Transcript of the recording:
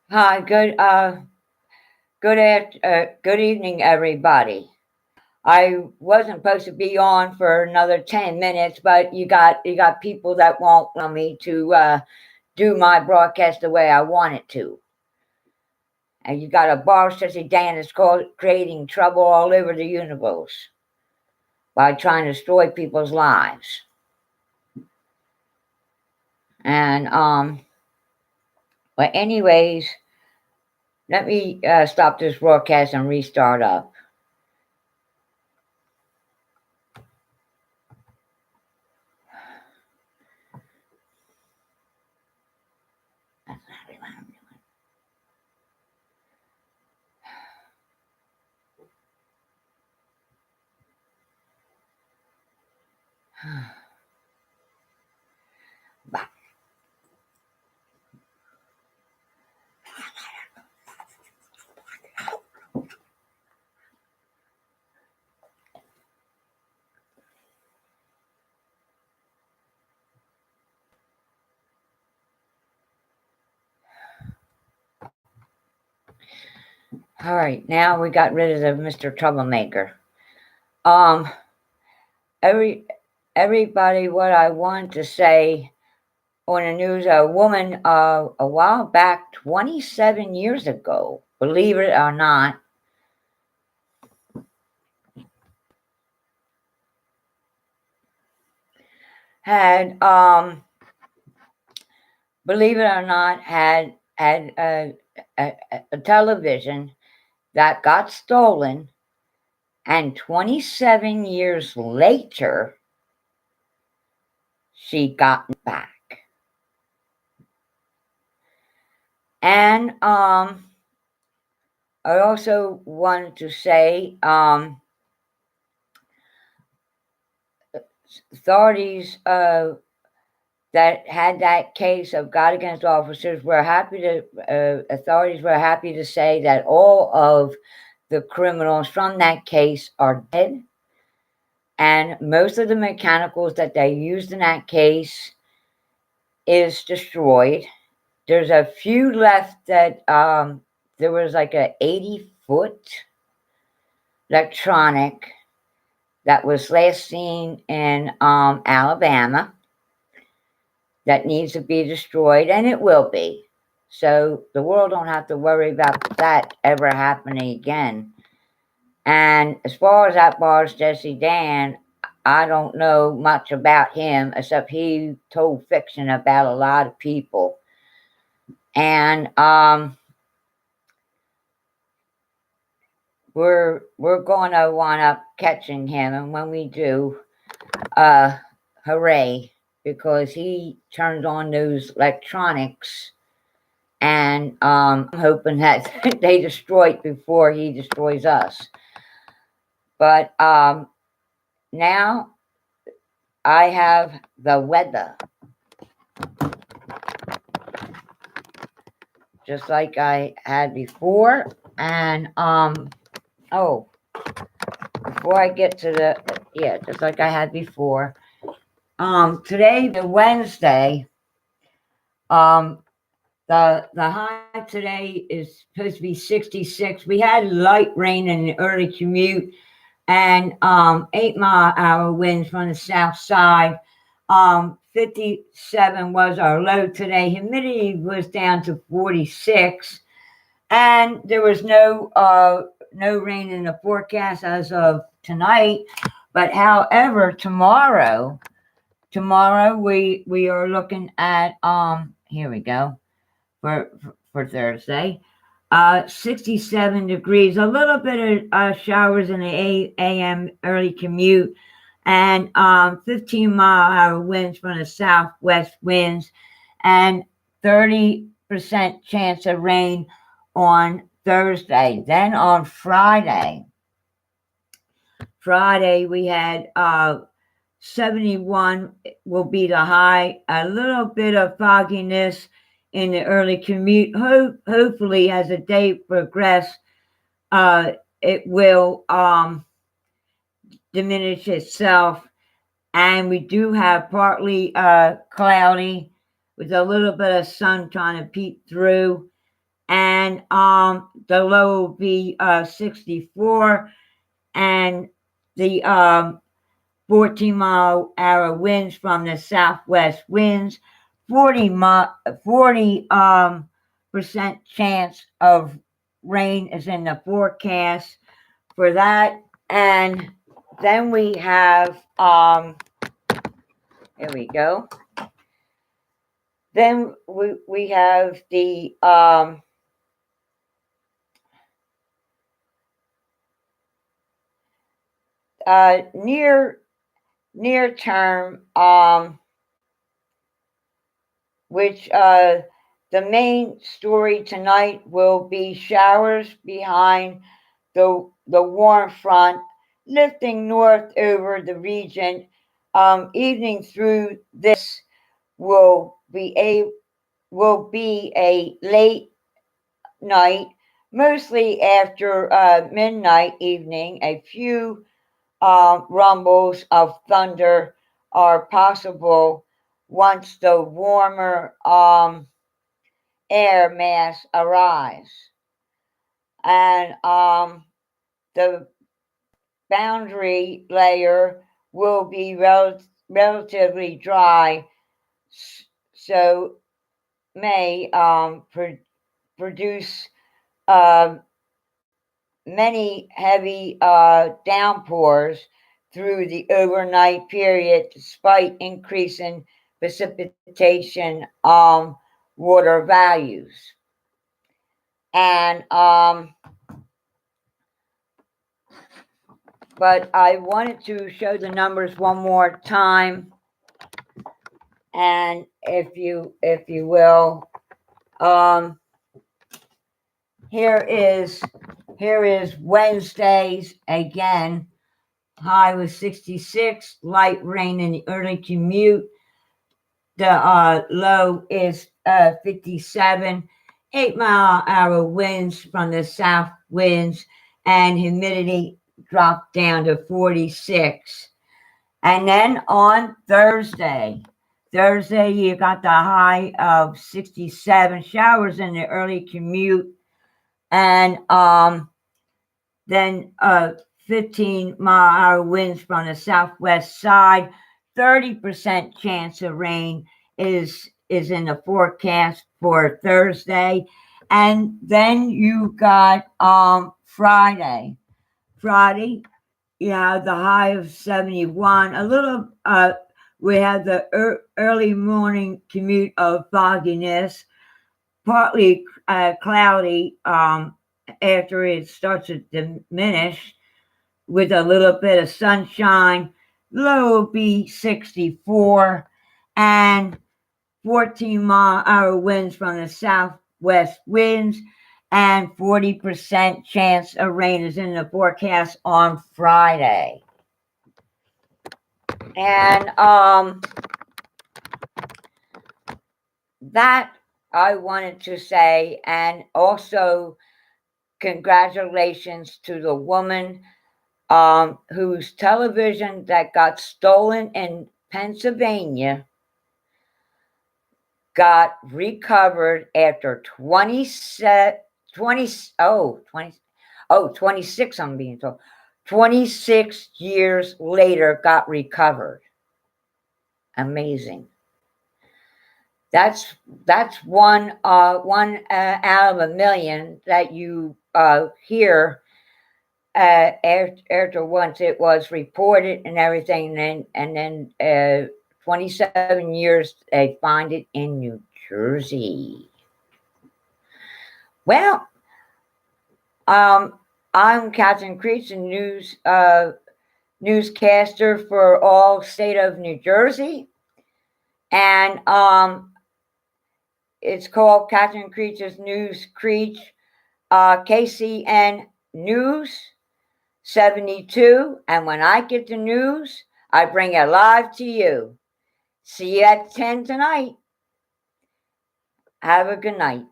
Hi, good evening, everybody. I wasn't supposed to be on for another 10 minutes, but you got people that won't allow me to do my broadcast the way I want it to, and you got a bar sissy Dan that's creating trouble all over the universe by trying to destroy people's lives. And but anyways, let me stop this broadcast and restart up. All right, now we got rid of the Mr. Troublemaker. Um, every everybody, what I want to say on the news, a woman a while back, 27 years ago, believe it or not, had believe it or not, had a television that got stolen, and 27 years later, she got it back. And I also wanted to say authorities that had that case of God against officers were happy to, authorities were happy to say that all of the criminals from that case are dead. And most of the mechanicals that they used in that case is destroyed. There's a few left that there was like a 80-foot electronic that was last seen in Alabama that needs to be destroyed, and it will be. So the world don't have to worry about that ever happening again. And as far as that Bars Jesse Dan, I don't know much about him except he told fiction about a lot of people. And we're going to wind up catching him, and when we do, hooray, because he turns on those electronics, and I'm hoping that they destroy it before he destroys us. But now I have the weather, just like I had before. And oh, before I get to the just like I had before. Today, the Wednesday, the high today is supposed to be 66. We had light rain in the early commute, and 8-mile-an-hour winds from the south side. 57 was our low today. Humidity was down to 46, and there was no rain in the forecast as of tonight. But however, tomorrow we are looking at here we go for Thursday. 67 degrees, a little bit of showers in the a.m. early commute, and 15-mile-an-hour winds from the southwest winds, and 30% chance of rain on Thursday. Then on Friday we had 71 will be the high, a little bit of fogginess in the early commute. Hopefully, as the day progresses, it will diminish itself. And we do have partly cloudy with a little bit of sun trying to peek through. and the low will be 64, and the 14-mile-hour winds from the southwest winds, 40 percent chance of rain is in the forecast for that. And then we have here we go. Then we have the near term, which the main story tonight will be showers behind the warm front lifting north over the region. Evening through this will be a late night, mostly after midnight evening. A few rumbles of thunder are possible once the warmer air mass arrives. And the boundary layer will be relatively dry, so may produce many heavy downpours through the overnight period, despite increase in precipitation water values. And but I wanted to show the numbers one more time, and if you will, here is Wednesday's again. High was 66, light rain in the early commute. The low is 57, 8-mile-hour winds from the south winds, and humidity dropped down to 46. And then on Thursday, you got the high of 67, showers in the early commute, and then 15-mile-hour winds from the southwest side. 30% chance of rain is in the forecast for Thursday. And then you got Friday, you have the high of 71. A little we have the early morning commute of fogginess, partly cloudy after it starts to diminish, with a little bit of sunshine. Low will be 64, and 14-mile-hour winds from the southwest winds, and 40% chance of rain is in the forecast on Friday. And that I wanted to say, and also congratulations to the woman whose television that got stolen in Pennsylvania got recovered after 26, I'm being told. 26 years later got recovered. Amazing. That's one out of a million that you hear after once it was reported and everything, and then 27 years they find it in New Jersey. Well, I'm Kathryn Creech, a newscaster for all state of New Jersey, and it's called Kathryn Creech's News Creech, KCN News 72, and when I get the news, I bring it live to you. See you at 10 tonight. Have a good night.